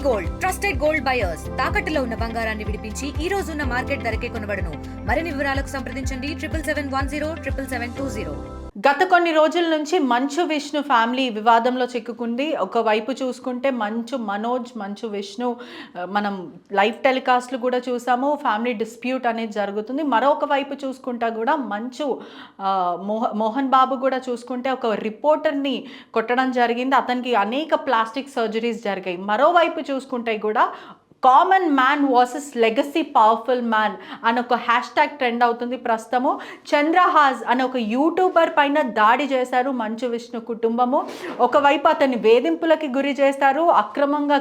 Gold trusted gold buyers తాకట్టులో ఉన్న బంగారాన్ని విడిపించి ఈ రోజు ఉన్న మార్కెట్ ధరకే కొనబడును. మరిన్ని వివరాలకు సంప్రదించండి 77710720. గత కొన్ని రోజుల నుంచి మంచు విష్ణు ఫ్యామిలీ వివాదంలో చిక్కుకుంది. ఒకవైపు చూసుకుంటే మంచు విష్ణు మనం లైవ్ టెలికాస్ట్లు కూడా చూసాము, ఫ్యామిలీ డిస్ప్యూట్ అనేది జరుగుతుంది. మరొక వైపు చూసుకుంటా కూడా మోహన్ బాబు కూడా చూసుకుంటే ఒక రిపోర్టర్ని కొట్టడం జరిగింది. అతనికి అనేక ప్లాస్టిక్ సర్జరీస్ జరిగాయి. మరోవైపు చూసుకుంటే కూడా common man versus legacy powerful man అని ఒక హ్యాష్ ట్యాగ్ ట్రెండ్ అవుతుంది ప్రస్తుతము. చంద్రహాస్ అనే ఒక యూట్యూబర్ పైన దాడి చేశారు మంచు విష్ణు కుటుంబము. ఒకవైపు అతన్ని వేధింపులకి గురి చేశారు, అక్రమంగా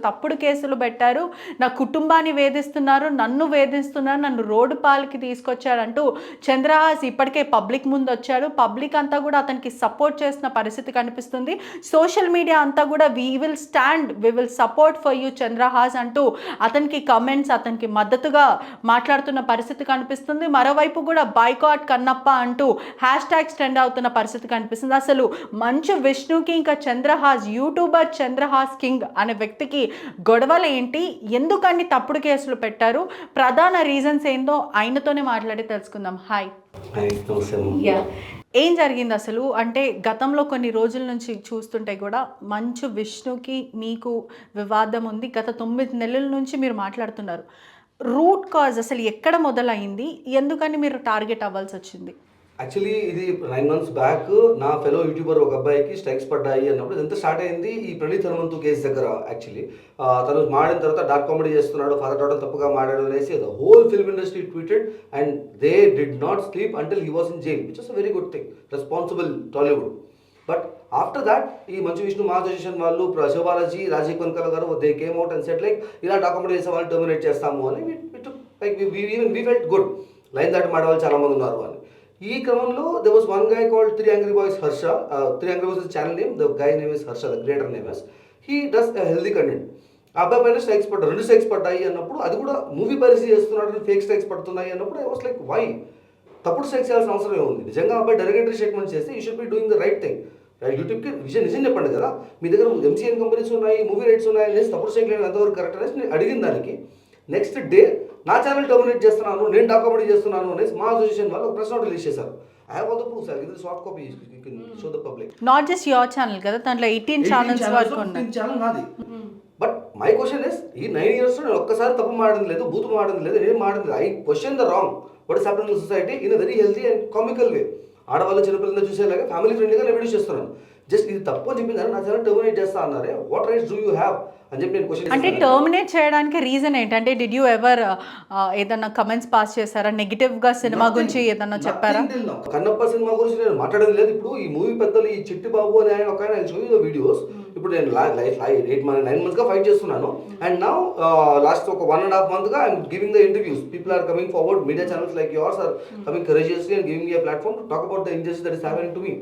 తప్పుడు కేసులు పెట్టారు, నా కుటుంబాన్ని వేధిస్తున్నారు, నన్ను వేధిస్తున్నారు, నన్ను రోడ్డు పాలకి తీసుకొచ్చారంటూ చంద్రహాస్ ఇప్పటికే పబ్లిక్ ముందు వచ్చాడు. పబ్లిక్ అంతా కూడా అతనికి సపోర్ట్ చేసిన పరిస్థితి కనిపిస్తుంది. సోషల్ మీడియా అంతా కూడా we will support for you Chandrahas అంటూ అతనికి కమెంట్స్, అతనికి మద్దతుగా మాట్లాడుతున్న పరిస్థితి కనిపిస్తుంది. మరోవైపు కూడా బాయ్కాట్ కన్నప్ప అంటూ హ్యాష్ ట్యాగ్స్ ట్రెండ్ అవుతున్న పరిస్థితి కనిపిస్తుంది. అసలు మంచు విష్ణుకి ఇంకా యూట్యూబర్ చంద్రహాస్ కింగ్ అనే వ్యక్తికి గొడవలు ఏంటి, ఎందుకని తప్పుడు కేసులు పెట్టారు, ప్రధాన రీజన్స్ ఏందో ఆయనతోనే మాట్లాడి తెలుసుకుందాం. హాయ్. ఏం జరిగింది అసలు అంటే గతంలో కొన్ని రోజుల నుంచి చూస్తుంటే కూడా మంచు విష్ణుకి మీకు వివాదం ఉంది. గత 9 నెలల నుంచి మీరు మాట్లాడుతున్నారు. రూట్ కాజ్ అసలు ఎక్కడ మొదలైంది, ఎందుకని మీరు టార్గెట్ అవ్వాల్సి వచ్చింది? యాక్చువల్లీ ఇది 9 months బ్యాక్ నా ఫెలో యూట్యూబర్ ఒక అబ్బాయికి స్ట్రైక్స్ పడ్డాయి అన్నప్పుడు ఇదంతా స్టార్ట్ అయింది ఈ ప్రణీత్ హనుమంతు కేసు దగ్గర. యాక్చువల్లీ తను మాడిన తర్వాత డార్క్ కామెడీ చేస్తున్నాడు, ఫాదర్ డాటర్ తప్పుగా మాడాడు అనేసి the whole film industry tweeted and they did not sleep until he was in jail, which is a very good thing, responsible Tollywood. But after that ఈ మంచు విష్ణు మహాజోషన్ వాళ్ళు శివబాలాజీ, రాజీవ్ కనకాల గారు they came out and set like ఇలా document చేసే వాళ్ళు terminate చేస్తాము అని we felt good, line దాటి మాడవాళ్ళు చాలా మంది ఉన్నారు అని. ఈ క్రమంలో there was one guy called 3 Angry Boys Harsha. 3 Angry Boys is channel name. The guy name is Harsha, the creator name is. He does a healthy content. ఆ అబ్బాయి పైన స్ట్రైక్స్ పడ్డాయి, 2 స్ట్రైక్స్ పడ్డాయి అన్నప్పుడు అది కూడా మూవీ పరిస్థితి చేస్తున్నాడు, ఫేక్ స్ట్రైక్స్ పడుతున్నాయి అన్నప్పుడు ఐ వాస్ లైక్ వై, తప్పుడు స్ట్రైక్స్ చేయాల్సిన అవసరం ఏముంది? నిజంగా అబ్బాయి డెరగేటరీ స్టేట్మెంట్ చేస్తే you should be doing the right thing. యూట్యూబ్కి నిజం చెప్పండి కదా, మీ దగ్గర ఎంసీఎన్ కంపెనీస్ ఉన్నాయి, మూవీ రైట్స్ ఉన్నాయి అనేసి తప్పుడు స్ట్రైక్ లేదు ఎంతవరకు కరెక్ట్ అనేసి నేను అడిగిన దానికి నెక్స్ట్ డే నా ఛానల్ డొమినేట్ చేస్తున్నాను, నేను డాక్యుమెంటరీ చేస్తున్నాను అనేసి మా అసోసియేషన్ వాళ్ళు ఒక ప్రెస్ నోట్ రిలీజ్ చేశారు. I have all the proofs. I'll give the soft copy. You can show the public. Not just your channel కదా, దాంట్లో 18 ఛానల్స్ వరకు ఉన్నాయి. 18 ఛానల్ నాది. బట్ మై క్వశ్చన్ ఇస్ ఈ 9 years నేను ఒక్కసారి తప్పు మాడింది లేదు, బూతు మాడింది లేదు, నేను మాడింది. I question the wrong what is happening in society in a very healthy and comical way. ఆడవాళ్ళు చిన్నపిల్లలు చూసేలాగా ఫ్యామిలీ ఫ్రెండ్లీగా నేను వీడియోస్ చేస్తున్నాను. జస్ట్ ఇది తప్పు అని చెప్పింది నా ఛానల్ టర్మినేట్ చేస్తా అన్నారే, what rights do you have అని చెప్పి నేను క్వశ్చన్. అంటే టర్మినేట్ చేయడానికి రీజన్ ఏంటంటే డిడ్ యూ ఎవర్ ఏదన్నా కమెంట్స్ పాస్ చేశారా, నెగిటివ్ గా సినిమా గురించి ఏదన్నా చెప్పారా? కన్నప్ప సినిమా గురించి నేను మాట్లాడేది లేదు. ఇప్పుడు ఈ మూవీ పెద్దలు ఈ చిట్టి బాబు అని ఆయన ఒక ఆయన షో వీడియోస్, ఇప్పుడు నేను 9 months గా ఫైట్ చేస్తున్నాను అండ్ నౌ లాస్ట్ ఒక 1.5 month గా I'm giving the interviews. People are coming forward, media channels like yours are coming courageously and giving a platform to talk about the injustice that is happening to me.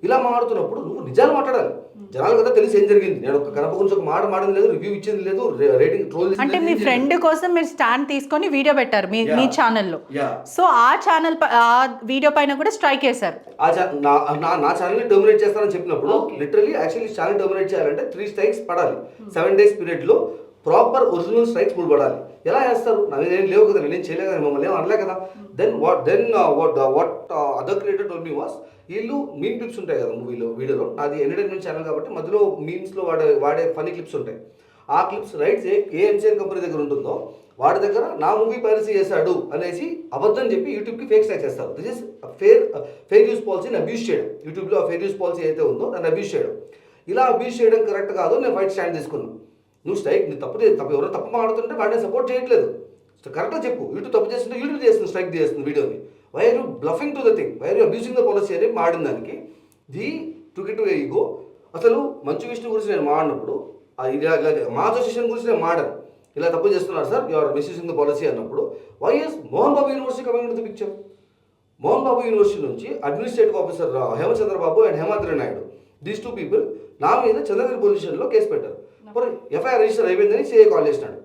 ఇలా మాట్లాడుతున్నప్పుడు నువ్వు నిజాలు మాట్లాడాలి, జనాలు కదా తెలిసి ఏం జరిగింది. నేను ఒక కనప గురించి ఒక మాడింది లేదు, రివ్యూ ఇచ్చింది లేదు, రేటింగ్ ట్రోల్. అంటే మీ ఫ్రెండ్ కోసం మీరు స్టాండ్ తీసుకొని వీడియో పెట్టారు మీ ఛానల్లో. సో ఆ ఛానల్ ఆ వీడియో పైన కూడా స్ట్రైక్ చేశారు. నా ఛానల్ని టర్మినేట్ చేస్తానని చెప్పినప్పుడు లిటరలీ యాక్చువల్లీ ఛానల్ టర్మినేట్ చేయాలంటే 3 strikes పడాలి 7 days పీరియడ్లో. ప్రాపర్ ఒరిజినల్ స్ట్రైక్స్ 3 పడాలి. ఎలా చేస్తారు? నేను లేవు కదా, నేను చేయలేదు కదా, మమ్మల్ని ఏం అనలే కదా. Then what other creator told me was, వీళ్ళు మీమ్ క్లిప్స్ ఉంటాయి కదా వీడియోలో, అది ఎంటర్టైన్మెంట్ ఛానల్ కాబట్టి మధ్యలో మీమ్స్లో వాడే ఫనీ క్లిప్స్ ఉంటాయి. ఆ క్లిప్స్ రైట్స్ ఏ ఎంసీఎన్ కంపెనీ దగ్గర ఉంటుందో వాడి దగ్గర నా మూవీ పైరసీ చేశాడు అనేసి అబద్ధం చెప్పి యూట్యూబ్కి ఫేక్ స్ట్రైక్ చేస్తారు. దిస్ ఇస్ ఫేర్ యూస్ పాలసీని అబ్యూస్ చేయడం. యూట్యూబ్లో ఆ ఫేర్ యూస్ పాలసీ అయితే ఉందో దాన్ని అబ్యూస్ చేయడం. ఇలా అబ్యూస్ చేయడం కరెక్ట్ కాదు, నేను ఫైట్ స్టాండ్ తీసుకున్నాను. నువ్వు స్ట్రైక్ నీ తప్పు ఎవరో తప్పు మాడుతుంటే వాడిని సపోర్ట్ చేయట్లేదు, కరెక్ట్గా చెప్పు. యూట్యూబ్ తప్పు చేస్తుంటే యూట్యూబ్ చేస్తుంది, స్ట్రైక్ చేస్తుంది వీడియోని. Why are you bluffing to the thing, why are you abusing the policy అని మాడిన దానికి they took it to ego. అసలు మంచు విష్ణు గురించి నేను మాడినప్పుడు మా అసోసియేషన్ గురించి నేను మాడాను, ఇలా తప్పు చేస్తున్నారు sir, you are misusing the policy అన్నప్పుడు why is Mohan Babu university coming to the picture. Mohan Babu university నుంచి administrative officer Hemachandra Babu and Hemadri Naidu, these 2 people నా మీద చంద్రగిరి పోలీస్ స్టేషన్లో కేసు పెట్టారు. ఎఫ్ఐఆర్ రిజిస్టర్ అయిపోయిందని సిఐ కాల్ చేసినాడు.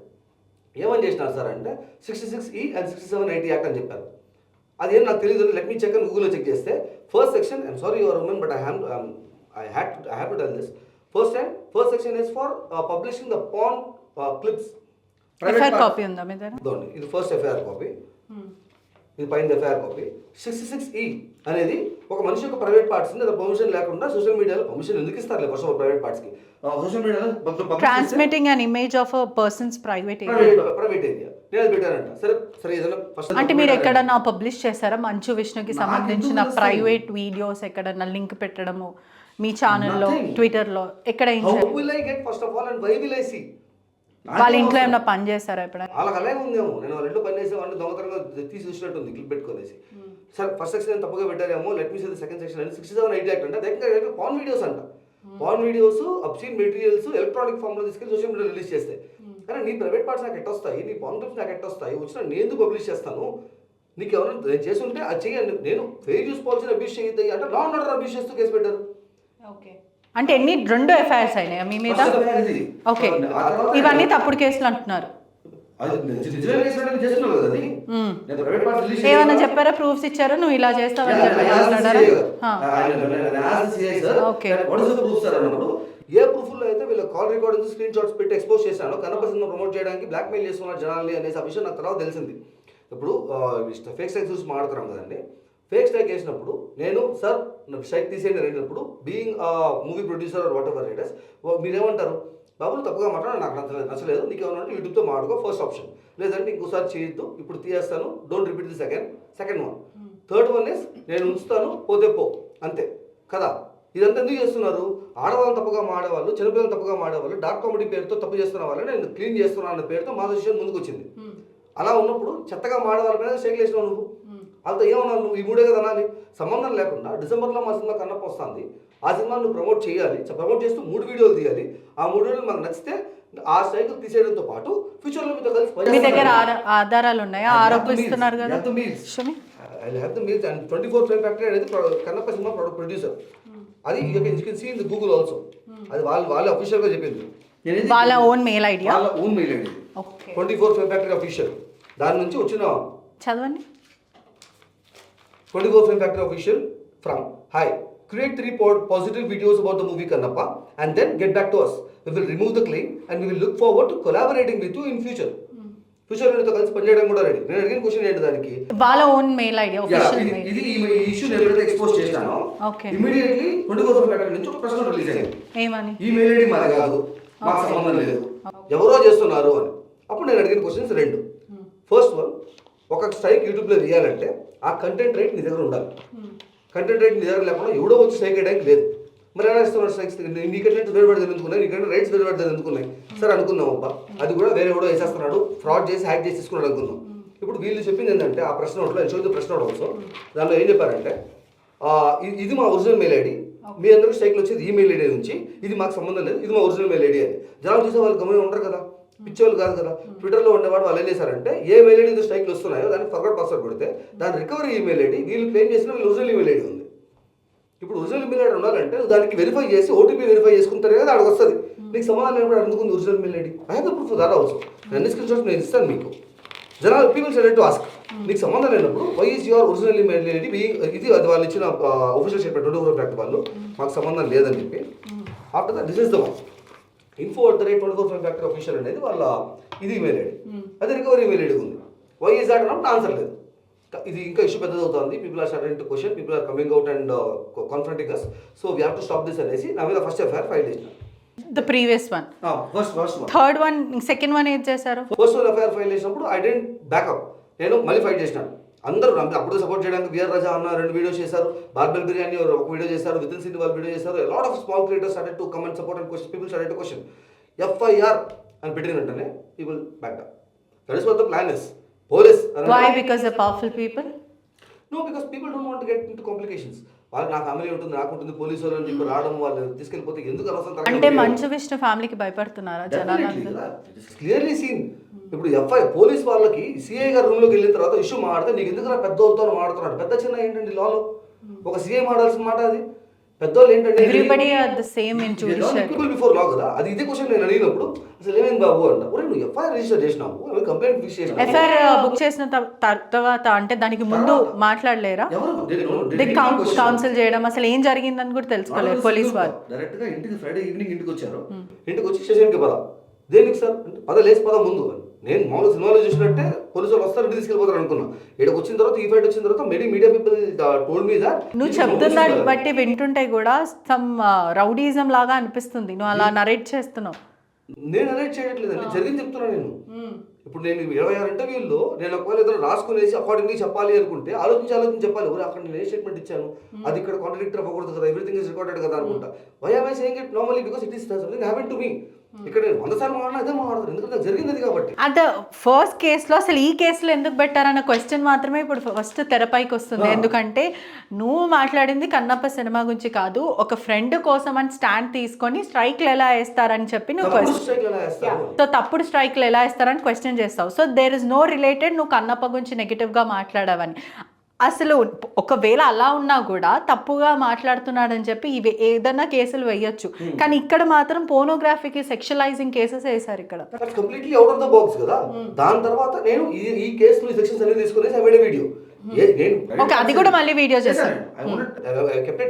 ఏమని చేసినారు సార్ అంటే 66E and 6780 యాక్ట్ అని చెప్పారు. అదేం నాకు తెలియదు, లెట్ మీ చెక్ అని గూగుల్లో చెక్ చేస్తే first section, I'm sorry your women but I have to tell this, first first section is for publishing the pan clips. FIR copy ఉందా మీ దగ్గర? ఇది ఫస్ట్ ఎఫ్ఐఆర్ కాపీ, ఇది పైన ఎఫ్ఐఆర్ కాపీ. 66E అనేది ఒక మనిషి యొక్క ప్రైవేట్ పార్ట్స్ పర్మిషన్ లేకుండా సోషల్ మీడియాలో పర్మిషన్ ఎందుకు ఇస్తారు ఫస్ట్ ప్రైవేట్ పార్ట్స్ కి? సోషల్ మీడియాలో transmitting an image of a persons private area నేను అది పెట్టానంట. సరే ఏదైనా ఫస్ట్ అంటే మీరు ఎక్కడన్నా పబ్లిష్ చేస్తారా మంచు విష్ణుకి సంబంధించిన ప్రైవేట్ వీడియోస్ ఎక్కడన్నా లింక్ పెట్టడము మీ ఛానల్లో ట్విట్టర్లో ఎక్కడ ఏం How will I get first of all and why will I see? వాళ్ళ ఇంట్లో ఏమైనా పని చేస్తారా ఎప్పుడైనా? వాళ్ళకి అలాగే ఉందేమో, నేను వాళ్ళ ఇంట్లో పని చేసేవాడిని దొంగతనంగా తీసి చూసినట్టు ఉంది క్లిప్ పెట్టుకునేసి. సార్ ఫస్ట్ సెక్షన్ తప్పుగా పెట్టారేమో, let me see the second section అని 67 యాక్ట్ అంటే దగ్గర పాన్ వీడియోస్ అంట. Porn videos obscene materials electronic form లో తీసుకెళ్ళి సోషల్ మీడియా రిలీజ్ చేస్తాయి. కానీ నీ ప్రైవేట్ పార్ట్స్ నాకు ఎట్టొస్తాయి, నీ పాన్ క్లిప్స్ నాకు ఎట్టొస్తాయి, వచ్చిన నేను ఎందుకు పబ్లిష్ చేస్తాను? నీకు ఎవరైనా నేను చేసి ఉంటే అది చేయండి. నేను ఫెయిర్ యూస్ పాలసీని అబ్యూస్ చేయొద్దు అంటే లా అండ్ ఆర్డర్ అబ్యూస్ చేస్తూ కేసు పెట్టారు. ఓకే, అంటే రెండు ఎఫ్ఐఆర్స్ అయినాయా మీ మీద? ఓకే, ఇవన్నీ తప్పుడు కేసులు అంటున్నారు. ఏమన్నా చెప్పారా? ప్రూఫ్స్ ఇచ్చారా? నువ్వు ఇలా చేస్తావని ఏ ప్రూఫ్ లో అయితే వీళ్ళ కాల్ రికార్డింగ్స్ స్క్రీన్ షాట్స్ పెట్టి ఎక్స్పోజ్ చేశాను కన్నప్ప సినిమా ప్రమోట్ చేయడానికి బ్లాక్ మెయిల్ చేస్తున్నారు జనాల్ని అనేసి ఆ విషయం నాకు తర్వాత తెలిసింది. ఇప్పుడు ఫేక్ స్ట్రైక్ చూసి మాట్లాడుతున్నాం కదండి. ఫేక్ స్ట్రైక్ వేసినప్పుడు నేను సార్ స్ట్రైక్ తీసేయండి అనేటప్పుడు being movie producer or whatever it is, మీరేమంటారు? బాబులు తప్పుగా మాట్లాడాలి, నాకు నచ్చలేదు, నీకు ఏమన్నా యూట్యూబ్తో మాట్లాడుకో ఫస్ట్ ఆప్షన్, లేదంటే ఇంకోసారి చేయొద్దు, ఇప్పుడు తీయేస్తాను, don't repeat the second one. Third one is నేను ఉంచుతాను, పోతే పో, అంతే కదా. ఇదంతా ఎందుకు చేస్తున్నారు? ఆడవాళ్ళని తప్పుగా మాడేవాళ్ళు, చిన్నపిల్లలు తప్పుగా మాడేవాళ్ళు, డార్క్ కామెడీ పేరుతో తప్పు చేస్తున్న వాళ్ళని నేను క్లీన్ చేస్తున్నాను అన్న పేరుతో మా విషయం ముందుకు వచ్చింది. అలా ఉన్నప్పుడు చెత్తగా మాడేవాళ్ళ మీద షేక్ వేసినావు నువ్వు. వాళ్ళతో ఏమన్నావు నువ్వు? ఈ మూడే కదా అనాలి. సంబంధం లేకుండా డిసెంబర్లో మా సినిమా కన్నప్ప వస్తుంది, ఆ సినిమాను నువ్వు ప్రమోట్ చేయాలి, ప్రమోట్ చేస్తూ 3 వీడియోలు తీయాలి. ఆ 3 వీడియోలు మనకు నచ్చితే ఆ సైకిల్ తీసేయడంతో పాటు ఫ్యూచర్లో మీతో కలిసి మీ దగ్గర ఆధారాలు ఉన్నాయా? ఆరోపిస్తున్నారు కదా. I have the meals and 24 Film Factory అనేది కన్నప్ప సినిమా ప్రొడ్యూసర్. అది you can see in the Google also. అది వాళ్ళే అఫీషియల్ గా చెప్పింది. వాళ్ళ ఓన్ మెయిల్ ఐడి. వాళ్ళ own mail ID. Okay. 24 Film Factory official. దాని నుంచి వచ్చిన చదవండి. 24 Film Factory official from hi, create 3 positive videos about the movie Kannappa and then get back to us. We will remove the claim and we will look forward to collaborating with you in future. Future లో కలిసి పనిచేయడం కూడా ready. నేను అడిగిన question ఏంటి దానికి? వాళ్ళ own mail ID official mail. ఇది ఈ ఇష్యూ నేను ఎప్పుడైతే ఎక్స్పోజ్ చేశానో ఇమిడియట్లీ 24 Film Factory నుంచి ఒక ప్రశ్న రిలీజ్ అయింది. ఏమని? ఈ మెయిల్ ఐడి మాది కాదు, మాకు సంబంధం లేదు, ఎవరో చేస్తున్నారు అని. అప్పుడు నేను అడిగిన క్వశ్చన్స్ 2. ఫస్ట్ వన్, ఒక స్ట్రైక్ యూట్యూబ్లో వేయాలంటే ఆ కంటెంట్ రైట్ నీ దగ్గర ఉండాలి. కంటెంట్ రైట్ నీ దగ్గర లేకుండా ఎవడో వచ్చి స్ట్రైక్ వేయడానికి లేదు. మరి ఎలా ఇస్తున్నారు స్ట్రైక్స్? నీ కంటెంట్ వేరు పడితే ఎందుకున్నాయి, నీ కంటెంట్ రైట్స్ వేరు పడితే ఎందుకున్నాయి? సరే అనుకుందాం అబ్బా, అది కూడా వేరే ఎవడో వేసేస్తున్నాడు, ఫ్రాడ్ చేసి హ్యాక్ చేసి తీసుకున్నాడు అనుకుందాం. ఇప్పుడు వీళ్ళు చెప్పింది ఏంటంటే ఆ ప్రశ్న ఒకటిలో చదివితే ప్రశ్న ఒకటి ఆల్సో దానిలో ఏం చెప్పారంటే ఇది మా ఒరిజినల్ మెయిల్ ఐడి, మీ అందరూ స్ట్రైక్లు వచ్చేది ఈ మెయిల్ ఐడి నుంచి, ఇది మాకు సంబంధం లేదు, ఇది మా ఒరిజినల్ మెయిల్ ఐడి అని. జనాలు చూసే వాళ్ళు గమని ఉంటారు కదా, పిచ్చోళ్ళు కాదు కదా. ట్విట్టర్లో ఉండేవాడు వాళ్ళు ఏం చేశారంటే ఏ మెయిల్ ఐడి స్ట్రైక్లు వస్తున్నాయో దానికి ఫర్వర్డ్ పాస్వర్డ్ పెడితే దాని రికవరీ ఈమెయిల్ ఐడి వీళ్ళు క్లెయిమ్ చేసిన వీళ్ళు ఒరిజినల్ ఈమెయిల్ ఐడి ఉంది. ఇప్పుడు ఒరిజినల్ ఈమెయిల్ ఐడి ఉండాలంటే దానికి వెరిఫై చేసి ఓటీపీ వెరిఫై చేసుకుంటారు కదా, అక్కడికి వస్తుంది. నీకు సమాధానం లేనప్పుడు అందుకుంది original mail ID. I have the proof that also. అన్ని స్క్రీన్ షాట్స్ నేను ఇస్తాను మీకు. జనాలు పీపుల్ సెడ్ టు ఆస్క్, నీకు సంబంధం లేనప్పుడు why is your original email ID? ఇది అది వాళ్ళు ఇచ్చిన ఆఫీషియల్ స్టేట్మెంట్ 24 Factory వాళ్ళు మాకు సంబంధం లేదని చెప్పి. After that this is the one info@24 Film Factory official అనేది వాళ్ళ ఇది ఈమెయిల్ ఐడి, అది రికవరీ ఈమెయిల్ ఐడి ఉంది. వై ఈజ్ దాట్ అన్నప్పుడు ఆన్సర్ లేదు. ఇది ఇంకా ఇష్యూ పెద్దది అవుతుంది. People are starting to question, people are coming out and confronting us, so we have to stop this అనేసి నా మీద ఫస్ట్ ఎఫ్ఐఆర్ ఫైల్ చేసిన. The previous one, first one, third one, second one ఏం చేశారు? First one FIR file చేసినప్పుడు I dent backup, నేను మళ్ళీ fight చేసినాను. అందరూ అప్పుడు సపోర్ట్ చేయడానికి విఆర్ రాజా అన్న 2 వీడియోస్ చేశారు, బార్బెల్ బిర్యానీ ఒక వీడియో చేశారు, వితిన్ సిటీ వాళ్ళు వీడియో చేశారు. Lot of small creators started to come and support and question, people started to question. FIR అని పెట్టిన వెంటనే people back up. That is what the plan is. Police why? Because the powerful people? No, because people don't want to get into complications. వాళ్ళు నా family ఉంటుంది, నాకు ఉంటుంది, police వాళ్ళు అని చెప్పి రావడం, వాళ్ళు తీసుకెళ్ళిపోతే ఎందుకు అనవసరం. అంటే మంచు విష్ణు ఫ్యామిలీకి భయపడుతున్నారా జనాలు? Clearly seen. ఇప్పుడు పోలీస్ వాళ్ళకి సిఐ గారు రూమ్లోకి వెళ్ళిన తర్వాత ఇష్యూ మాడితే నీకు ఎందుకు పెద్ద వాళ్ళతో మాడుతున్నాడు. పెద్ద చిన్న ఏంటండి లాలో ఒక సిఐ మాడాల్సిన మాట అది. పెద్దవాళ్ళు ఏంటంటే everybody are the same in judicial. Before law కదా, అది ఇదే క్వశ్చన్ నేను అడిగినప్పుడు అసలు ఏమైంది బాబు అంట, ఒరే నువ్వు ఎఫ్ఐఆర్ రిజిస్టర్ చేసినావు, కంప్లైంట్ ఫిక్స్ చేసినావు, ఎఫ్ఐఆర్ బుక్ చేసిన తర్వాత అంటే దానికి ముందు మాట్లాడలేరా? కౌన్సిల్ చేయడం, అసలు ఏం జరిగిందని కూడా తెలుసుకోలేదు పోలీస్ వాళ్ళు. డైరెక్ట్ గా ఇంటికి ఫ్రైడే ఈవినింగ్ ఇంటికి వచ్చారు. ఇంటికి వచ్చి స్టేషన్కి పద, దేనికి సార్ అంటే పద లేచి పద ముందు అని. నేను మామూలు సినిమాలో చూసినట్టే పోలీసు వాళ్ళు వస్తారు ఇంటికి తీసుకెళ్ళిపోతారు అనుకున్నా. ఇక్కడికి వచ్చిన తర్వాత ఈ ఫైట్ వచ్చిన తర్వాత media people told me that. నువ్వు చెప్తున్న బట్టి వింటుంటే కూడా సమ్ రౌడీజం లాగా అనిపిస్తుంది, నువ్వు అలా నరేట్ చేస్తున్నావు. నేను నరేట్ చేయట్లేదండి, జరిగింది చెప్తున్నా నేను. ఇప్పుడు నేను 26 ఇంటర్వ్యూల్లో నేను ఒకవేళ ఏదైనా రాసుకునేసి అకార్డింగ్లీ చెప్పాలి అనుకుంటే ఆలోచించి చెప్పాలి. ఊరే అక్కడ నేను ఏ స్టేట్మెంట్ ఇచ్చాను, అది ఇక్కడ కాంట్రాడిక్టర్ అవ్వకూడదు కదా, ఎవ్రీథింగ్ ఇస్ రికార్డెడ్ కదా అనుకుంటా. Why am I saying it normally because it is something happen to me. ఇక్కడ నేను 100 సార్లు మాట్లాడినా అదే మాట్లాడతాను, ఎందుకంటే జరిగింది అది కాబట్టి. అంటే ఫస్ట్ కేసులో అసలు ఈ కేసులో ఎందుకు పెట్టారన్న క్వశ్చన్ మాత్రమే ఇప్పుడు ఫస్ట్ తెరపైకి వస్తుంది. ఎందుకంటే నువ్వు మాట్లాడింది కన్నప్ప సినిమా గురించి కాదు, ఒక ఫ్రెండ్ కోసం అని స్టాండ్ తీసుకొని స్ట్రైక్లు ఎలా వేస్తారని చెప్పి నువ్వు తప్పుడు స్ట్రైక్లు ఎలా వేస్తారని క్వశ్చన్ చేస్తావు. So there is no related నువ్వు కన్నప్ప గురించి నెగిటివ్గా మాట్లాడావని. అసలు ఒకవేళ అలా ఉన్నా కూడా తప్పుగా మాట్లాడుతున్నాడని చెప్పి ఇవి ఏదైనా కేసులు వేయొచ్చు, కానీ ఇక్కడ మాత్రం పోనోగ్రఫీకి సెక్షువలైజింగ్ కేసెస్ వేశారు ఇక్కడ. Completely out of the box కదా. దాని తర్వాత నేను ఈ కేసులో ఈ సెక్షన్స్ అనేది తీసుకునేసి I made a video. Okay, అది కూడా మళ్ళీ వీడియో చేశాను.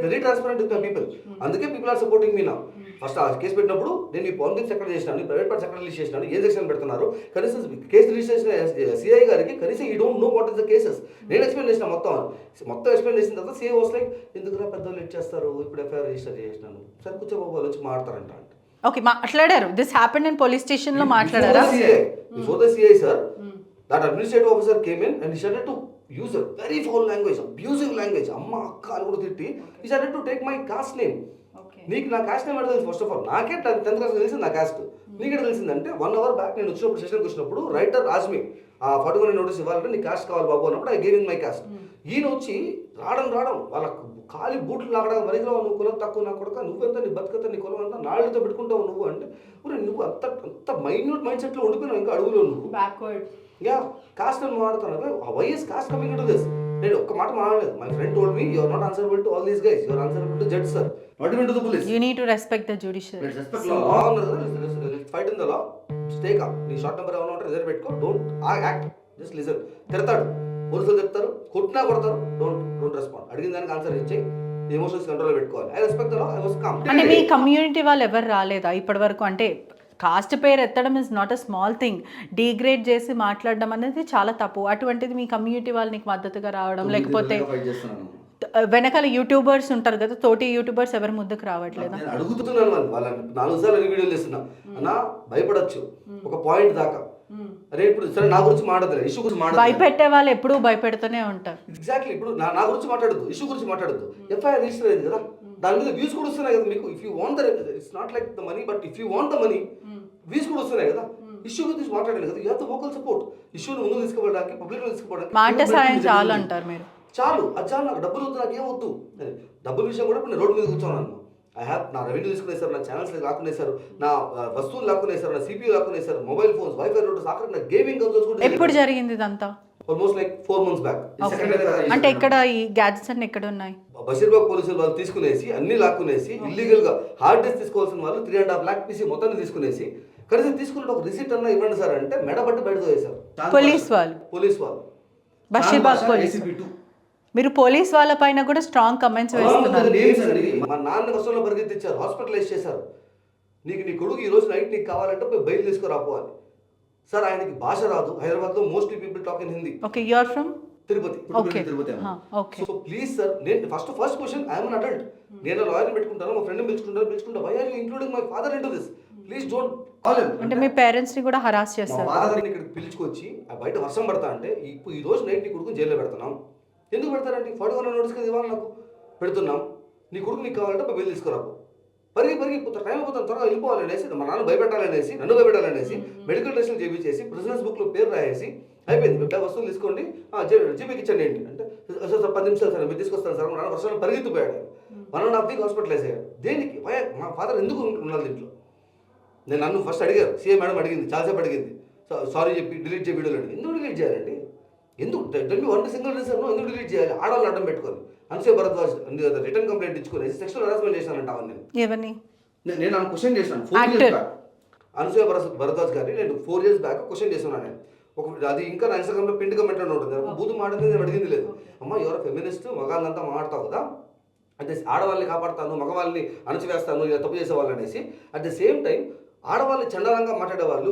Very transparent with my people. అందుకే people are supporting me now. First ఆ కేసు పెట్టినప్పుడు నేను ఈ పాలిటిక్స్ ఎక్కడ చేసినాను, ప్రైవేట్ పార్ట్స్ ఎక్కడ రిలీజ్ చేసినాను, ఏ సెక్షన్ పెడుతున్నారు, కనీసం కేసు రిజిస్ట్రేషన్ సిఐ గారికి కనీసం ఈ don't know what is the cases నేను ఎక్స్ప్లెయిన్ చేసిన మొత్తం ఎక్స్ప్లెయిన్ చేసిన తర్వాత సిఐ వాస్ లైక్ ఎందుకురా పెద్దవాళ్ళు ఎట్ చేస్తారు, ఇప్పుడు ఎఫ్ఐఆర్ రిజిస్టర్ చేసినాను, సరే కూర్చో బాబు వచ్చి మాట్లాడతారంట. ఓకే, మాట్లాడారు. This happened in police station లో మాట్లాడారా? Before the CI sir, that administrative officer came in and he started to use a very foul language, abusive language. Amma akka అని కూడా తిట్టి he started to take my caste name. నీకు నా cost name తెలుసు. First of all నాకే 10th class తెలిసింది నా cost. నీకే తెలిసిందంటే 1 hour బ్యాక్ నేను వచ్చినప్పుడు స్టేషన్కి వచ్చినప్పుడు రైటర్ రాజ్మి 41 నోటీస్ ఇవ్వాలంటే నీ కాస్ట్ కావాలి బాబు అన్నప్పుడు I gave in my cast. ఈయన వచ్చి రావడం వాళ్ళ ఖాళీ బూట్లు లాగడం, మరిగా నువ్వు కులం తక్కువ నా కొడుక, నువ్వెంత నీ బతుకత నీ కులం అంతా నాళ్ళతో పెట్టుకుంటావు నువ్వు అంటే, నువ్వు అంత మైన్యూట్ మైండ్ సెట్లో ఉండిపోయినావు ఇంకా అడుగులో నువ్వు బ్యాక్వర్డ్. కాస్ట్ అని మాట్లాడుతున్నావు. Why is caste coming to this? నేను ఒక్క మాట మాట్లాడలేదు. My friend told me you are not answerable to all these guys, you are answerable to judge sir, not even to the police. You need to respect the judiciary. Respect law fight in the law. Stay calm. నీ short number ఏమైనా ఉంటే reserve పెట్టుకో. Don't act, just listen. తిడతాడు, పోలీసులు చెప్తారు, కొట్టినా కొడతారు, don't respond. అడిగిన దానికి ఆన్సర్ ఇచ్చేయి, ఎమోషన్స్ కంట్రోల్ పెట్టుకోవాలి. I respect the law, I was calm. అంటే మీ కమ్యూనిటీ వాళ్ళు ఎవరు రాలేదా ఇప్పటి వరకు? అంటే కాస్ట్ పేరు ఎత్తడం is not a small thing, degrade చేసి మాట్లాడడం అనేది చాలా తప్పు. అటువంటిది మీ కమ్యూనిటీ వాళ్ళు నీకు మద్దతుగా రావడం, లేకపోతే వెనకాల యూట్యూబర్స్ ఉంటారు కదా, తోటి యూట్యూబర్స్ ఎవరు ముందుకు రావట్లేదా? అడుగుతున్నాను వాళ్ళని 4 సార్లు వీడియోలు చేస్తున్నా అన్నా, భయపడచ్చు ఒక పాయింట్ దాకా. అరే ఇప్పుడు సరే నా గురించి మాట్లాడదు, ఇష్యూ గురించి మాట్లాడదు. భయపెట్టే వాళ్ళు ఎప్పుడూ భయపెడుతూనే ఉంటారు. ఎగ్జాక్ట్లీ. ఇప్పుడు నా గురించి మాట్లాడద్దు, ఇష్యూ గురించి మాట్లాడద్దు. ఎఫ్ఐఆర్ రిజిస్టర్ అయింది కదా, దాని మీద వ్యూస్ కూడా వస్తున్నాయి కదా మీకు. If you want the, it's not like the money, but if you want the money, views కూడా వస్తున్నాయి కదా. ఇష్యూ గురించి మాట్లాడాలి కదా, you have the vocal support. ఇష్యూని ముందుకు తీసుకుపోవడానికి, పబ్లిక్ లో తీసుకుపోవడానికి మాట సాయం చాలు అంటారు మీరు. చాలు, అది చాలు. నాకు డబ్బులు వద్దు, నాకు ఏం వద్దు. డబ్బుల విషయం కూడా ఇప్పుడు నేను రోడ్డు మీద కూర్చోన్నాను. ఐ హ్యావ్ నా రెవెన్యూ తీసుకునేసారు, నా ఛానల్స్ లాక్కునేసారు, నా వస్తువులు లాక్కునేసారు, నా CPU లాక్కునేసారు, మొబైల్ ఫోన్స్, వైఫై రూటర్స్, అక్కడ నా గేమింగ్ కన్సోల్స్ కూడా. ఎప్పుడు జరిగింది ఇదంతా? Almost like 4 months back. అంటే ఇక్కడ ఈ గ్యాడ్జెట్స్ అన్ని ఎక్కడ ఉన్నాయి? బషీర్బాగ్ పోలీసులు వాళ్ళు తీసుకునేసి అన్ని లాక్కునేసి, ఇల్లీగల్ గా హార్డ్ డిస్క్ తీసుకోవాల్సిన వాళ్ళు 3.5 lakh పీసీ మొత్తాన్ని తీసుకునేసి, కనీసం తీసుకున్న ఒక రిసీట్ అన్నా ఇవ్వండి సార్ అంటే మెడబట్టి బయటతో వేశారు పోలీస్ వాళ్ళు. బషీర్బాగ్ పోలీస్. మీరు పోలీస్ వాళ్ళ పైన కూడా స్ట్రాంగ్ కమెంట్స్ వేస్తున్నారు. మా నాన్న కష్టంలో పరిగెత్తిచ్చారు, హాస్పిటలైజ్ చేశారు. నీ కొడుకు ఈ రోజు నైట్ నీకు కావాలంటే బయట తీసుకురాపోవాలి సార్. ఆయనకి భాష రాదు. హైదరాబాద్ లో mostly people talk in Hindi. Okay, you are from Tirupati. So please sir, నేను first question, I am an adult. నేను లాయర్ని పెట్టుకుంటాను, మా ఫ్రెండ్ని పిలుచుకుంటా. Why are you including my father into this? Please don't call him. అంటే మీ పేరెంట్స్ ని కూడా హరాస్ చేస్తారు. మా ఫాదర్ని ఇక్కడికి పిలుచుకొచ్చి బయట వర్షం పడతా అంటే ఈ రోజు నైట్ నీ కొడుకుని జైల్లో పెడుతున్నాం. ఎందుకు పెడతారండి? 41 నోటీస్ కదా ఇవాళ నాకు పెడుతున్నాం. నీ కొడుకు నీకు కావాలంటే బయలు తీసుకురాపు. పరిగి టైం అయిపోతాను, త్వరగా వెళ్ళిపోవాలనేసి, మా నాన్న భయపెట్టాలనేసి, నన్ను భయపెట్టాలనేసి, మెడికల్ టెస్టులు చేయించేసి, ప్రిజనర్స్ బుక్లో పేరు రాయేసి, అయిపోయింది వస్తువులు తీసుకోండి, జీబీకి ఇచ్చండి ఏంటి అంటే, సార్ 10 నిమిషాలు సార్ మీరు తీసుకొస్తాను సార్. మా నాన్న వర్షంలో పరిగెత్తిపోయాడు. 1.5 week హాస్పిటలైజ్ అయ్యాడు. దేనికి? మా ఫాదర్ ఎందుకు ఉండాలి దీంట్లో? నన్ను ఫస్ట్ అడిగారు, సీఏ మేడం అడిగింది, చాలాసేపు అడిగింది, సారీ చెప్పి డిలీట్ చేయ వీడియోలు అడిగింది. ఎందుకు డిలీట్ చేయాలండి? ఎందుకు వన్ సింగిల్ రీజన్ ఎందుకు డిలీట్ చేయాలి? ఆడవాళ్ళు అడ్డం పెట్టుకొని అనసూయ భరద్వాజ్ రిటర్న్ కంప్లైంట్ ఇచ్చుకునేసి సెక్షువల్ హరాస్మెంట్ చేశానంట ఆమె. ఎవరిని? నేను ఆమె క్వశ్చన్ చేశాను 4 years బ్యాక్. అనసూయ భరద్వాజ్ గారిని నేను 4 years బ్యాక్ క్వశ్చన్ చేస్తున్నాను నేను. అది ఇంకా నా ఇన్స్టాగ్రామ్లో పిండి కమెంట్ అని ఉంటుంది. ఒక బూతు మాట నేను అడిగింది లేదు. అమ్మ ఎవరో ఫెమినిస్ట్ మగాళ్ళంతా మాట్లాడతావు కదా, అంటే ఆడవాళ్ళని కాపాడుతాను మగవాళ్ళని అణచివేస్తాను ఇలా తప్పు చేసేవాళ్ళు అనేసి. అట్ ద సేమ్ టైం ఆడవాళ్ళు చండాలంగా మాట్లాడేవాళ్ళు,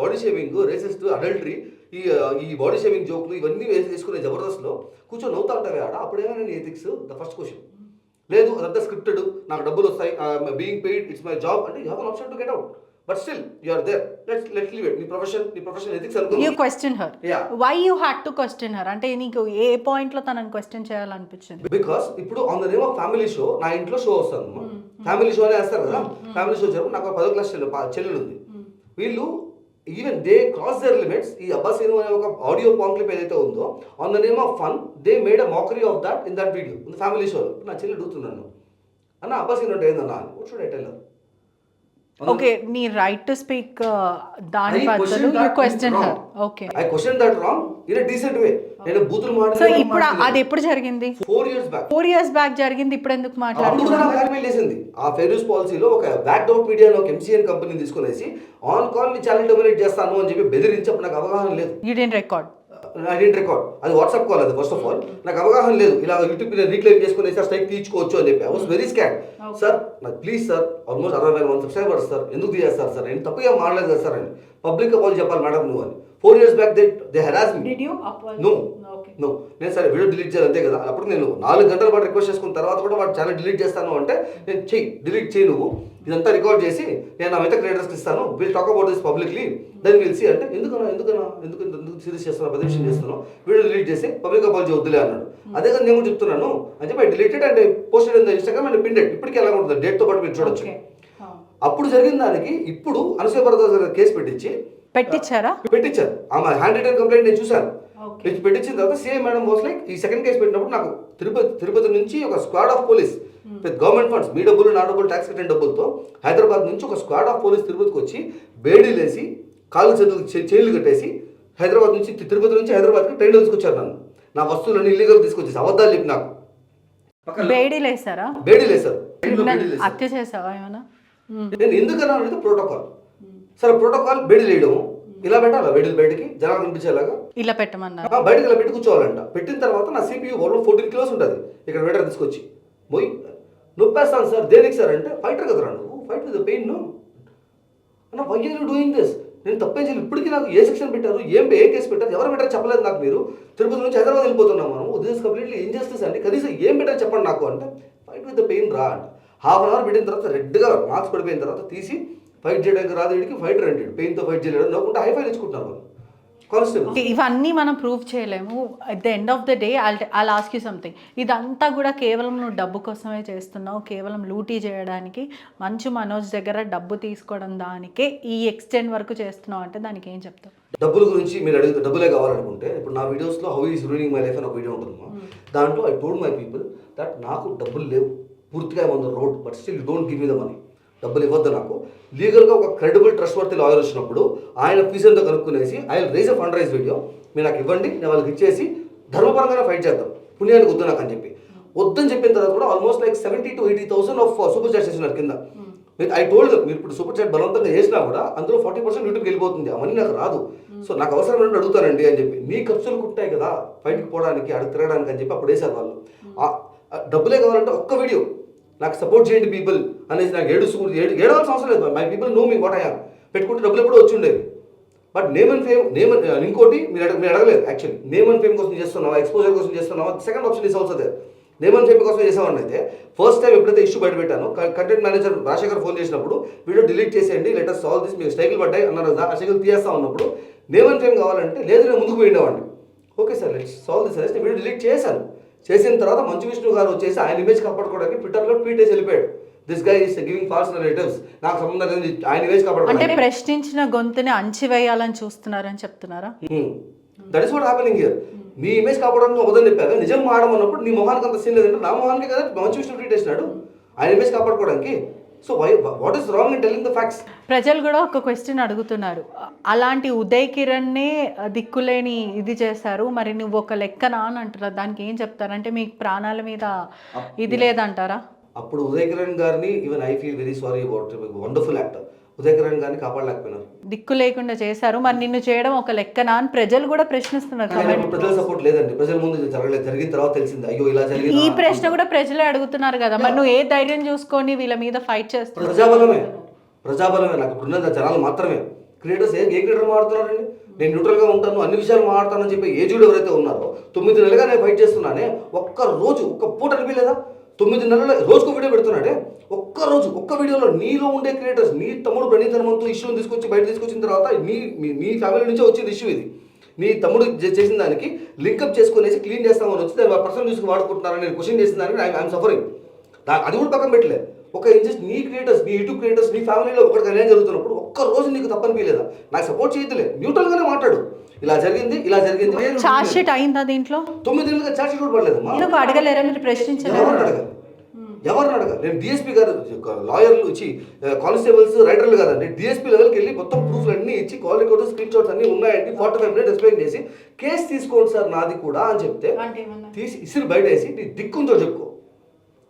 బాడీ షేవింగ్, రేసిస్ట్, అడల్టరీ, ఈ బాడీ షేవింగ్ జోకులు ఇవన్నీ వేసుకునే జబర్దస్త్లో కూర్చొని నవ్వుతా ఉంటావే ఆడ. అప్పుడేమో నేను ఎథిక్స్ ద ఫస్ట్ క్వశ్చన్. లేదు అదంతా స్క్రిప్టెడ్, నాకు డబ్బులు వస్తాయి, being paid, it's my job అంటే you have an option to get out. But still, you are there. Let's leave it. నీ profession ethics అనుకో. You question her. Yeah. Why you had to question her? అంటే నీకు ఏ point లో తనని question చేయాలనిపించింది? Because ఇప్పుడు on the name of family show నా ఇంట్లో show వస్తుంది. ఫ్యామిలీ షో అనే వేస్తారు కదా. ఫ్యామిలీ షో జరిగినప్పుడు నాకు 10వ క్లాస్ చెల్లెలు ఉంది. వీళ్ళు even they cross their limits. ఈ అబ్బాసీను అనే ఒక ఆడియో పాన్ క్లిప్ ఏదైతే ఉందో on the name of fun they made a mockery of that in that video in family show. నా చెల్లి అడుగుతున్నాను అన్న అబ్బాసీను అంటే ఏందన్నా, what should I tell her? Okay, నీ రైట్ టు స్పీక్ దాని బదులు you question her. Okay, I question that wrong in a decent way. నేను బూతులు మాట్లాడి. సో ఇప్పుడు అది ఎప్పుడు జరిగింది? 4 years బ్యాక్. 4 years బ్యాక్ జరిగింది. ఇప్పుడు ఎందుకు మాట్లాడుతున్నారు? ఆ ఫెయిర్యూస్ పాలసీలో ఒక బ్యాక్ డౌట్ మీడియాలో ఒక ఎంసీఎన్ కంపెనీ తీసుకునేసి ఆన్ కాల్ ని ఛానల్ డొమినేట్ చేస్తాను అని చెప్పి బెదిరించప్పుడు నాకు అవగాహన లేదు. You didn't record. I didn't record. అది వాట్సాప్ కాల్. అది ఫస్ట్ ఆఫ్ ఆల్ నాకు అవగాహన లేదు. ఇలా యూట్యూబ్ రీక్లెయిమ్ చేసుకునేసి ఆ స్ట్రైక్ తీర్చుకోవచ్చు అని చెప్పి. I was very scared. Sir నాకు please sir, almost 60,000 subscribers sir, ఎందుకు తీసేస్తారు సార్, నేను తప్పుగా మాట్లాడలేదు కదా సార్ అని పబ్లిక్ అపాలజీ చెప్పాలి మేడం నువ్వు అని. 4 years back they harass me. Did you apology? No. నేను సరే వీడియో డిలీట్ చేయాలి అంతే కదా. అప్పుడు నేను 4 గంటల పాటు రిక్వెస్ట్ చేసుకున్న తర్వాత కూడా వాడు ఛానల్ డిలీట్ చేస్తాను అంటే నేను డిలీట్ చేయి నువ్వు, ఇదంతా రికార్డ్ చేసి నేను నా మిగతా క్రియేటర్స్కి ఇస్తాను, will talk about this publicly, then will see అంటే ఎందుకు సీరియస్ చేస్తున్నావు, ప్రదర్శన చేస్తున్నావు, వీడియో డిలీట్ చేసి పబ్లిక్ అపాలజీ వద్దులే అన్నాడు. అదే కదా నేను చెప్తున్నాను అని చెప్పి deleted and posted in the Instagram and pinned. ఇప్పటికీ ఎలా ఉంటుంది డేట్తో పాటు మీరు చూడొచ్చు. అప్పుడు జరిగిన దానికి ఇప్పుడు అనసూయ భరద్వాజ్ గారు కేసు పెట్టించారు. ఆమె హ్యాండ్ రిటన్ కంప్లైంట్ నేను చూశాను. పెట్టించిన తర్వాత సీఎం మేడం వాస్ లైక్ ఈ సెకండ్ కేసు పెట్టినప్పుడు నాకు తిరుపతి నుంచి ఒక squad of police with government funds, మీ డబ్బులు నా డబ్బులు ట్యాక్స్ కట్టిన డబ్బులతో హైదరాబాద్ నుంచి ఒక స్క్వాడ్ ఆఫ్ పోలీస్ తిరుపతికి వచ్చి బేడీలేసి కాళ్ళు చేతులు చైన్లు కట్టేసి హైదరాబాద్ నుంచి తిరుపతి నుంచి హైదరాబాద్కి ట్రైన్లో తీసుకొచ్చారు. నన్ను నా వస్తువులను ఇల్లీగల్ తీసుకొచ్చేసి అబద్ధాలు చెప్పి నాకు బేడీలేసారు. హత్య చేసావా ఏమన్నా? నేను ఎందుకన్నా అనేది ప్రోటోకాల్. సరే ప్రోటోకాల్ బేడీలు వేయడము ఇలా పెట్టాలా, బేడీలు బయటికి జనాలు కనిపించేలాగా ఇలా పెట్టమన్నారు. బయటకి ఇలా పెట్టి కూర్చోవాలంట. పెట్టిన తర్వాత నా CPU 14 kilos ఉంటుంది. ఇక్కడ వేటర్ తీసుకొచ్చి పోయి నొప్పేస్తాను సార్, దేనికి సార్ అంటే ఫైటర్ కదరా నువ్వు, ఫైట్ విత్ పెయిన్ అన్న, why are you doing this? నేను తప్పేం చేయాలి. ఇప్పటికీ నాకు ఏ సెక్షన్ పెట్టారు, ఏ కేసు పెట్టారు, ఎవరు పెట్టారు చెప్పలేదు నాకు. మీరు తిరుపతి నుంచి హైదరాబాద్ వెళ్ళిపోతున్నాం మనం, దిస్ కంప్లీట్లీ ఇంజస్టిస్ అండి, కనీసం ఏం పెట్టారు చెప్పండి నాకు అంటే ఫైట్ విత్ పెయిన్ రా అంట. హాఫ్ అన్ అవర్ పెట్టిన తర్వాత రెడ్గా మార్క్స్ పడిపోయిన తర్వాత తీసి ఫైట్ చేయడానికి రాదు వీడికి, ఫైటర్ అంటే పెయిన్తో ఫైట్ చేయలేడు నవ్వుకుంటే హైఫై తెచ్చుకుంటున్నారు వాళ్ళు కానిస్టేబుల్. ఇవన్నీ మనం ప్రూవ్ చేయలేము. At the end of the day I'll ask you something. ఇదంతా కూడా కేవలం నువ్వు డబ్బు కోసమే చేస్తున్నావు, కేవలం లూటీ చేయడానికి, మంచు మనోజ్ దగ్గర డబ్బు తీసుకోవడం దానికే ఈ ఎక్స్టెండ్ వరకు చేస్తున్నావు అంటే దానికి ఏం చెప్తావు? డబ్బుల గురించి మీరు అడిగితే డబ్బులే కావాలనుకుంటే ఇప్పుడు నా వీడియోస్లో how is ruling my life అని ఒక వీడియో ఉంటుందమ్మా. దాంట్లో I told my people that నాకు డబ్బులు లేవు, పూర్తిగా on the road, but still you don't give me the money. డబ్బులు ఇవ్వద్దు నాకు. లీగల్గా ఒక క్రెడిబుల్ ట్రస్ట్ వర్తీ లాయర్ వచ్చినప్పుడు ఆయన ఫీజు ఎంతో కనుక్కునేసి I will raise a fund raise video, మీరు నాకు ఇవ్వండి, నేను వాళ్ళకి ఇచ్చేసి ధర్మపరంగానే ఫైట్ చేద్దాం, పుణ్యానికి వద్దు నాకు అని చెప్పి. వద్దని చెప్పిన తర్వాత కూడా almost like 70,000 to 80,000 of super chat చేస్తున్నారు కింద. ఐ టోల్డ్ మీరు ఇప్పుడు సూపర్ చాట్ బలవంతంగా చేసినా కూడా అందులో 40% యూట్యూబ్కి వెళ్ళిపోతుంది, ఆ మనీ నాకు రాదు, సో నాకు అవసరం ఏంటంటే అడుగుతానండి అని చెప్పి. మీ ఖర్చులు కుట్టాయి కదా బయటకు పోవడానికి, అక్కడ తిరగడానికి అని చెప్పి అప్పుడు వేసారు వాళ్ళు. డబ్బులే కావాలంటే ఒక్క వీడియో నాకు సపోర్ట్ చేయండి పీపుల్ అనేసి నాకు ఏడవలసిన అవసరం లేదు. My people know me what I have. పెట్టుకుంటే డబ్బులు ఎప్పుడూ వచ్చి ఉండేవి. బట్ నేమ్ అండ్ ఫేమ్ ఇంకోటి మీరు అడగలేదు యాక్చువల్లీ. నేమ్ అండ్ ఫేమ్ కోసం చేస్తున్నావా, ఎక్స్పోజర్ కోసం చేస్తున్నావా, second option is also there. Name and fame కోసం చేసేవాడిని అయితే ఫస్ట్ టైం ఎప్పుడైతే ఇష్యూ బయట పెట్టాను, కంటెంట్ మేనేజర్ రాజశేఖర్ ఫోన్ చేసినప్పుడు వీడియో డిలీట్ చేసేయండి, లెటర్ సాల్వ్ దిస్, మీకు స్ట్రైకులు పడ్డాయి అన్నారు కదా, ఆ స్ట్రైకులు తీయేస్తా ఉన్నప్పుడు నేమ్ అండ్ ఫేమ్ కావాలంటే లేదు నేను ముందుకు పోయిండేవాడిని. Okay sir let's solve this అనేసి వీడియో డిలీట్ చేశాను. చేసిన తర్వాత మంచు విష్ణు గారు వచ్చేసి ఆయన ఇమేజ్ కాపాడుకోవడానికి ట్విట్టర్లో ట్వీట్ చేసి వెళ్ళిపోయాడు, this guy is giving false narratives, నాకు సంబంధం లేదు, ఆయన ఇమేజ్ కాపాడుకోవడానికి. అంటే ప్రశ్నించిన గొంతుని అణచివేయాలని చూస్తున్నారని చెప్తున్నారా? That is what happening here. నీ ఇమేజ్ కాపాడడానికి అవదని చెప్పాక నిజం మాడమన్నప్పుడు నీ మొహానికి అంత సీన్ లేదంటే నా మొహానికి కదా మంచు విష్ణు ట్వీట్ చేసినాడు ఆయన ఇమేజ్ కాపాడుకోవడానికి. So what is wrong in telling the facts? ప్రజలు కూడా ఒక క్వశ్చన్ అడుగుతున్నారు, అలాంటి ఉదయ్ కిరణ్నే దిక్కులేని ఇది చేశారు, మరి నువ్వు ఒక లెక్కనా అని అంటున్నారు, దానికి ఏం చెప్తారంటే మీకు ప్రాణాల మీద ఇది లేదంటారా? అప్పుడు ఉదయ్ కిరణ్ గారిని even I feel very sorry about, wonderful actor, Uday Kiran గారిని కాపాడలేకపోయినారు. దిక్కు లేకుండా చేశారు, మరి నిన్ను చేయడం ఒక లెక్కనా అని ప్రజలు కూడా ప్రశ్నిస్తున్నారు. ప్రజల సపోర్ట్ లేదండి, ప్రజల ముందు జరగలేదు, జరిగిన తర్వాత తెలిసింది అయ్యో ఇలా జరిగింది. ఈ ప్రశ్న కూడా ప్రజలే అడుగుతున్నారు కదా, మరి నువ్వు ఏ ధైర్యం చూసుకొని వీళ్ళ మీద ఫైట్ చేస్తావు? ప్రజాబలమే నాకు ఇప్పుడున్న జనాలు మాత్రమే. క్రియేటర్స్ ఏ క్రియేటర్ మాట్లాడుతున్నారండి? నేను న్యూట్రల్గా ఉంటాను, అన్ని విషయాలు మాట్లాడతానని చెప్పి ఏజుడు ఎవరైతే ఉన్నారో 9 నెలలుగా నేను ఫైట్ చేస్తున్నానే, ఒక్క రోజు ఒక్క పూట అనిపించలేదా? 9 నెలలు రోజుకు వీడియో పెడుతున్నాడే, ఒక్క రోజు ఒక్క వీడియోలో నీలో ఉండే క్రియేటర్స్, నీ తమ్ముడు ప్రణీత్ హనుమంతు ఇష్యూని తీసుకొచ్చి బయట తీసుకొచ్చిన తర్వాత మీ ఫ్యామిలీ నుంచే వచ్చింది ఇష్యూ ఇది. నీ తమ్ముడు చేసిన దానికి లింకప్ చేసుకునేసి క్లీన్ చేస్తామని వచ్చి దాన్ని పర్సనల్ న్యూస్కి వాడుకుంటున్నారని నేను క్వశ్చన్ చేసిన దానికి ఐఎమ్ సఫరింగ్. అది కూడా పక్కన పెట్టలేదు. ఒక జస్ట్ నీ క్రియేటర్స్, నీ యూట్యూబ్ క్రియేటర్స్, నీ ఫ్యామిలీలో ఒకటి అన్యాయం జరుగుతున్నప్పుడు ఒక్క రోజు నీకు తప్పనిపించలేదా? నాకు సపోర్ట్ చేయట్లే, న్యూట్రల్గానే మాట్లాడు, ఇలా జరిగింది ఇలా జరిగింది. ఛార్జ్ షీట్ అయిందా దీంట్లో? 9 నెలలుగా ఛార్జ్ షీట్ కూడా పడలేదు. ఎందుకు అడగలేరా మీరు? ప్రశ్నించలేదు. ఎవరిని అడగాలి? నేను డిఎస్పీ గారు లాయర్లు ఇచ్చి కానిస్టేబుల్స్ రైటర్లు కాదండి, డిఎస్పీ లెవెల్కి వెళ్ళి మొత్తం ప్రూఫ్లు అన్నీ ఇచ్చి కాల్ రికార్డు స్క్రీన్ షాట్స్ అన్నీ ఉన్నాయండి, 45 మినిట్స్ ఎక్స్ప్లెయిన్ చేసి కేసు తీసుకోండి సార్ నాది కూడా అని చెప్తే తీసి ఇసురు బయట వేసి నీ దిక్కుందో చెప్పుకో.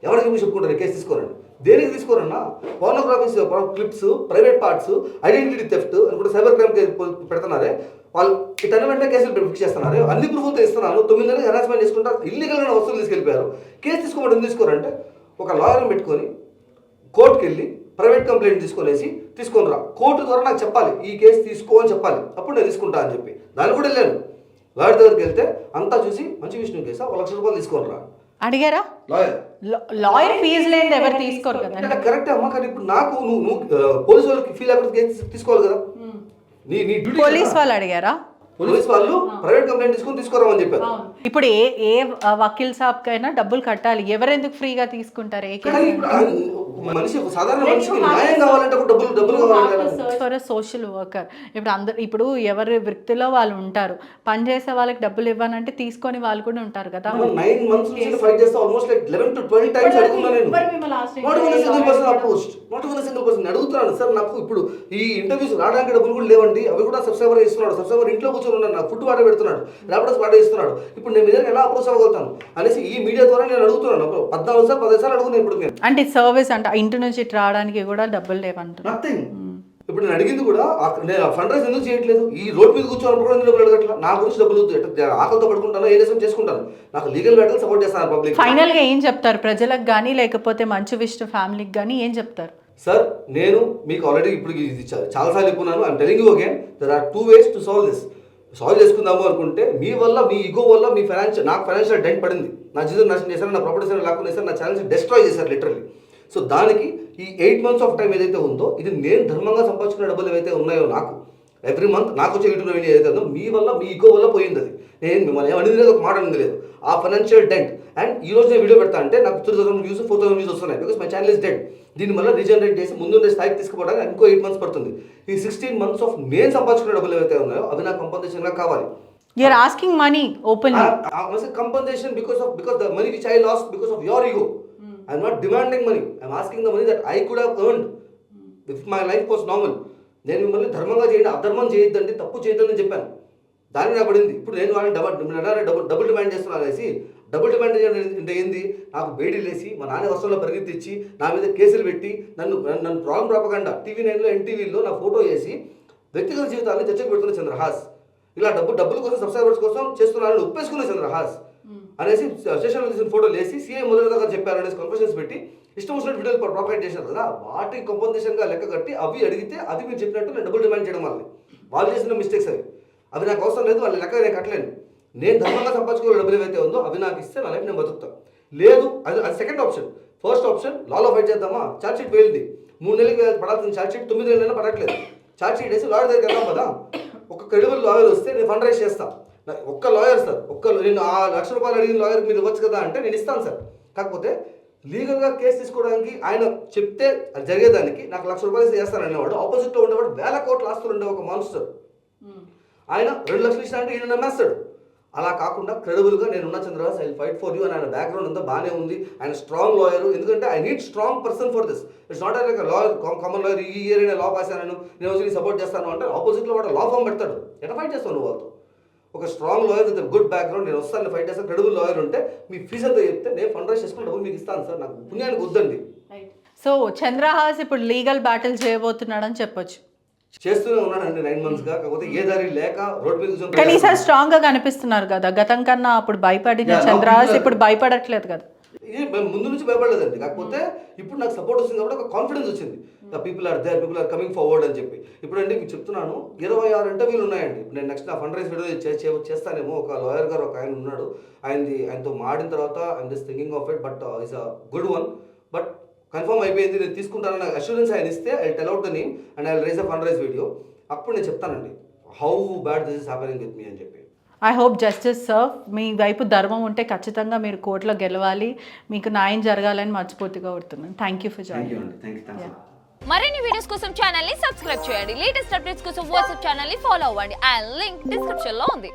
ఎవరికి చెప్పుకుంటారు కేసు తీసుకోరండి? దేనికి తీసుకోరన్నా? Pornographies clips, private parts, identity theft అని కూడా సైబర్ క్రైమ్ పెడుతున్నారే వాళ్ళు, ఇటన్ని వెంటనే కేసులు ఫిక్స్ చేస్తున్నారు, అన్ని ప్రూఫ్లతో ఇస్తున్నాను, 9 నెలలు హెరాస్మెంట్ చేసుకుంటారు, ఇల్లీగల్గా వస్తువులు తీసుకెళ్ళిపోయారు, కేసు తీసుకోమని ఎందుకు తీసుకోరంటే ఒక లాయర్ని పెట్టుకొని కోర్టుకి వెళ్ళి ప్రైవేట్ కంప్లైంట్ తీసుకొని రా, కోర్టు ద్వారా నాకు చెప్పాలి ఈ కేసు తీసుకో అని చెప్పాలి, అప్పుడు నేను తీసుకుంటా అని చెప్పి దాన్ని కూడా వెళ్ళాను. లాయర్ దగ్గరికి వెళ్తే అంతా చూసి మంచి విషయం కేసా, 1 లక్ష రూపాయలు తీసుకొని రా అడిగారా? లాయర్ ఫీజు లేని ఎవరు తీసుకోరు కదా. కరెక్టే అమ్మా, కానీ ఇప్పుడు నాకు నువ్వు పోలీసు వాళ్ళకి ఫీల్ అక్కడ తీసుకోవాలి కదా, నీ డ్యూటీ. పోలీస్ వాళ్ళు అడిగారా? పోలీస్ వాళ్ళు ప్రైవేట్ కంప్లైంట్ తీసుకోరామని చెప్పారు. ఇప్పుడు ఏ వకీల్ సాబ్ కైనా డబ్బులు కట్టాలి, ఎవరెందుకు ఫ్రీగా తీసుకుంటారు? మనిషి సాధారణ మనిషికి న్యాయం కావాలంటే డబ్బులు కావాలి. ఫర్ సోషల్ వర్కర్ ఇప్పుడు ఎవరి వృత్తిలో వాళ్ళు ఉంటారు, పని చేసే వాళ్ళకి డబ్బులు ఇవ్వనంటే తీసుకొని వాళ్ళు కూడా ఉంటారు కదా. 9 months నుంచి ఫైట్ చేస్తా, ఆల్మోస్ట్ లైక్ 11 to 12 టైమ్స్ అడుగుతున్నాను నేను. Not even single person approached, not even single person అడుగుతున్నాను. సార్ నాకు ఇప్పుడు ఈ ఇంటర్వ్యూస్ రావడానికి డబ్బులు కూడా లేవండి, అవి కూడా సబ్స్క్రైబర్ ఇస్తున్నాడు, సబ్స్క్రైబర్ ఇంట్లో కూర్చొని ఉన్నాడు, నాకు ఫుడ్ వాటర్ పెడుతున్నాడు, ల్యాప్టాప్స్ వాటర్ ఇస్తున్నాడు, ఇప్పుడు నేను మీద ఎలా అప్రోచ్ అవ్వగలుగుతాను అనేసి ఈ మీడియా ద్వారా నేను అడుగుతున్నాను. 14 సార్లు 15 సార్లు అడుగుతున్నాను ఇప్పుడు నేను. అంటే సర్వీస్ అంటే ఇంటి నుంచి రావడానికి కూడా డబ్బులు లేవంటారు. నథింగ్. ఇప్పుడు నేను అడిగింది కూడా నేను ఫండ్ రైజ్ ఎందుకు చేయట్లేదు, ఈ రోడ్ మీద కూర్చోన్నప్పుడు కూడా డబ్బులు అడగట్లా, నా గురించి డబ్బులు ఆకలితో పడుకుంటాను, ఏ దేశం చేసుకుంటాను, నాకు లీగల్ బ్యాటిల్ సపోర్ట్ చేస్తాను పబ్లిక్. ఫైనల్ గా ఏం చెప్తారు ప్రజలకు కానీ లేకపోతే మంచు విష్ణు ఫ్యామిలీకి కానీ ఏం చెప్తారు? సార్ నేను మీకు ఆల్రెడీ ఇప్పుడు ఇది చాలాసార్లు చెప్పుకున్నాను, I'm telling you again, there are 2 ways to solve this. Solve చేసుకుందాము అనుకుంటే మీ వల్ల, మీ ఈగో వల్ల నాకు ఫైనాన్షియల్ డెంట్ పడింది, నా జీవితం నాశనం చేశారు, నా ప్రాపర్టీస్ లాక్కుని చేశారు, నా ఛానల్స్ డిస్ట్రాయ్ చేశారు లిటరల్లీ. సో దానికి ఈ 8 months ఆఫ్ టైం ఏదైతే ఉందో, ఇది నేను ధర్మంగా సంపాదించుకునే డబ్బులు ఏవైతే ఉన్నాయో నాకు ఎవ్రీ మంత్ నాకు వచ్చే యూట్యూబ్ రెవెన్యూ ఏదైతే ఉందో మీ వల్ల, మీ ఈగో వల్ల పోయింది. అది నేను మిమ్మల్ని ఏమనింది లేదు, ఒక మాట అనేది లేదు, ఆ ఫైనాన్షియల్ డెంట్. అండ్ ఈ రోజు నేను వీడియో పెడతా అంటే నాకు 3000 వ్యూస్ 4000 వ్యూస్ వస్తున్నాయి, because my channel is dead. దీని వల్ల రీజనరేట్ చేసి ముందుండే స్థాయికి తీసుకుపోవడానికి ఇంకో 8 months పడుతుంది. ఈ 16 months ఆఫ్ నేను సంపాదించుకునే డబ్బులు ఏవైతే ఉన్నాయో అవి నాకు కంపన్సేషన్గా కావాలి. You are asking money openly. Compensation because the money which I lost because of your ego. I am not demanding money. I am asking the money that I could have earned if my life was normal. నేను మిమ్మల్ని ధర్మంగా చేయండి, అధర్మం చేయొద్దండి, తప్పు చేయొద్దని చెప్పాను. దాన్ని నాకు పడింది. ఇప్పుడు నేను వాళ్ళని డబుల్ డిమాండ్ చేస్తున్నాను అనేసి, డబుల్ డిమాండ్ అంటే ఏంది? నాకు బేడీలు వేసి మా నాన్న వస్తువులో పరిగెత్తిచ్చి నా మీద కేసులు పెట్టి నన్ను రాంగ్ ప్రాపగండా టీవీ9లో ఎన్టీవీలో నా ఫోటో వేసి వ్యక్తిగత జీవితాన్ని చర్చకు పెడుతున్న చంద్రహాస్, ఇలా డబ్బుల కోసం సబ్స్క్రైబర్స్ కోసం చేస్తున్నారని ఒప్పేసుకునే చంద్రహాస్ అనేసి స్టేషన్లో తీసిన ఫోటోలు వేసి సీఐ మొదలుగా చెప్పారు అనేసి కన్ఫర్షన్స్ పెట్టి ఇష్టం వచ్చినట్టు వీడియోలు ప్రొపగేట్ చేశారు కదా, వాటి కంపన్సేషన్గా లెక్క కట్టి అవి అడిగితే అది మీరు చెప్పినట్టు నేను డబుల్ డిమాండ్ చేయడం వల్ల వాళ్ళు చేసిన మిస్టేక్స్ అవి నాకు అవసరం లేదు, వాళ్ళ లెక్క నేను కట్టలేను. నేను ధర్మంగా సంపాదించుకునే డబ్బులు ఏవైతే ఉందో అవి నాకు ఇస్తే నా లైఫ్ నేను బతుకుతాను. లేదు అది సెకండ్ ఆప్షన్. ఫస్ట్ ఆప్షన్ లాలో ఫైట్ చేద్దామా, ఛార్జ్ షీట్ వేయింది, 3 నెలలకి పడాల్సిన ఛార్జ్ షీట్ 9 నెలలైనా పడట్లేదు, ఛార్జ్ షీట్ వేసి లాయర్ దగ్గరికి వెళ్దాం కదా, ఒక క్రెడిబుల్ లాయర్ వస్తే నేను ఫండ్ రైజ్ చేస్తాను. ఒక్క లాయర్ సార్, నేను ఆ ₹1,00,000 అడిగిన లాయర్కి మీరు ఇవ్వచ్చు కదా అంటే నేను ఇస్తాను సార్. కాకపోతే లీగల్గా కేసు తీసుకోవడానికి ఆయన చెప్తే అది జరిగేదానికి నాకు ₹1,00,000 చేస్తాను అనేవాడు, ఆపోజిట్లో ఉండేవాడు 1,000 కోట్ల ఆస్తులు ఉండే ఒక మాన్స్టర్. ఆయన 2 లక్షలు ఇచ్చినా అంటే ఈయన నమ్మేస్తాడు. అలా కాకుండా క్రెడిబుల్గా నేనున్న Chandrahas I fight for you అని ఆయన బ్యాక్గ్రౌండ్ అంతా బాగానే ఉంది, ఆయన స్ట్రాంగ్ లాయర్. ఎందుకంటే I need strong person for this. It's not like lawyer, common lawyer, ఈ ఇయర్ అయినా లా పాస్ అయ్యాను నేను వచ్చి సపోర్ట్ చేస్తాను అంటే ఆపోజిట్లో వాడు లా ఫామ్ పెడతాడు. ఎట్లా ఫైట్ చేస్తాను నువ్వు వాళ్ళతో? ఒక strong lawyer with good background, నేను వస్తాను ఫైట్ చేస్తాను, క్రెడిబుల్ లాయర్ ఉంటే మీ ఫీజు అంతా చెప్తే నేను ఫండ్ రైజ్ చేసుకుని డబ్బులు మీకు ఇస్తాను సార్, నాకు పుణ్యానికి వద్దండి. సో చంద్రహాస్ ఇప్పుడు లీగల్ బ్యాటిల్ చేయబోతున్నాడని చెప్పొచ్చు. చేస్తూనే ఉన్నానండి 9 monthsగా. కాకపోతే ఏ దారి లేక రోడ్ మీద కూర్చొని కానీ ఈసారి స్ట్రాంగ్ గా కనిపిస్తున్నారు కదా, గతం కన్నా అప్పుడు భయపడిన చంద్రహాస్ ఇప్పుడు భయపడట్లేదు కదా. ఇది మేము ముందు నుంచి భయపడలేదండి, కాకపోతే ఇప్పుడు నాకు సపోర్ట్ వస్తుంది కాబట్టి ఒక కాన్ఫిడెన్స్ వచ్చింది. The people are there, people are coming forward అని చెప్పి. ఇప్పుడు అండి మీకు చెప్తున్నాను 26 ఇంటర్వ్యూలు ఉన్నాయండి. ఇప్పుడు నేను నెక్స్ట్ నా ఫండ్ రైజ్ వీడియో చేస్తానేమో. ఒక లాయర్ గారు ఒక ఆయన ఉన్నాడు, ఆయనతో మాడిన తర్వాత I'm just thinking of it, but is a good one. But confirm అయిపోయింది, నేను తీసుకుంటాను నాకు అష్యూరెన్స్ ఆయన ఇస్తే I tell out the name and I raise a fund raise video. అప్పుడు నేను చెప్తానండి how bad this is happening with me అని చెప్పి. I hope justice serve. మీ వైపు ధర్మం ఉంటే ఖచ్చితంగా మీరు కోర్టులో గెలవాలి, మీకు న్యాయం జరగాలని మనస్ఫూర్తిగా కోరుతున్నాను. Thank you for joining. మరిన్ని వీడియోస్ కోసం ఛానల్ ని సబ్స్క్రైబ్ చేయండి. లేటెస్ట్ అప్డేట్స్ కోసం వాట్సాప్ ఛానల్ ని ఫాలో అవ్వండి. ఆ లింక్ డిస్క్రిప్షన్ లో ఉంది.